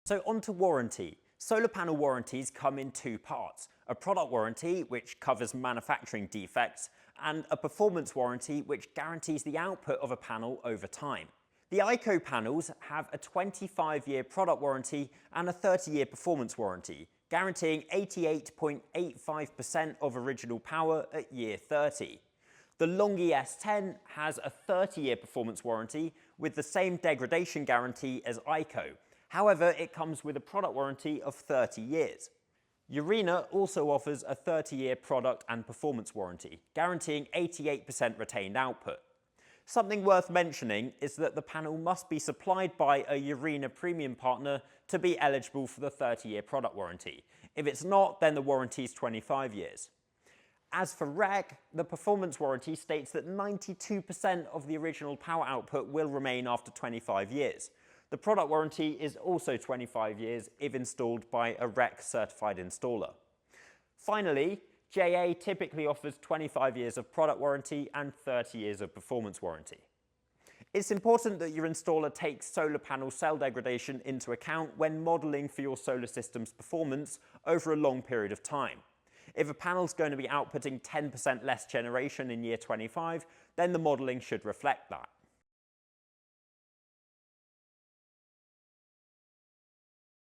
So on to warranty. Solar panel warranties come in two parts: a product warranty, which covers manufacturing defects, and a performance warranty, which guarantees the output of a panel over time. The ICO panels have a 25-year product warranty and a 30-year performance warranty, guaranteeing 88.85% of original power at year 30. The Longi S10 has a 30-year performance warranty with the same degradation guarantee as ICO. However, it comes with a product warranty of 30 years. Urena also offers a 30-year product and performance warranty, guaranteeing 88% retained output. Something worth mentioning is that the panel must be supplied by a Urena premium partner to be eligible for the 30-year product warranty. If it's not, then the warranty is 25 years. As for REC, the performance warranty states that 92% of the original power output will remain after 25 years. The product warranty is also 25 years if installed by a REC certified installer. Finally, JA typically offers 25 years of product warranty and 30 years of performance warranty. It's important that your installer takes solar panel cell degradation into account when modelling for your solar system's performance over a long period of time. If a panel is going to be outputting 10% less generation in year 25, then the modelling should reflect that.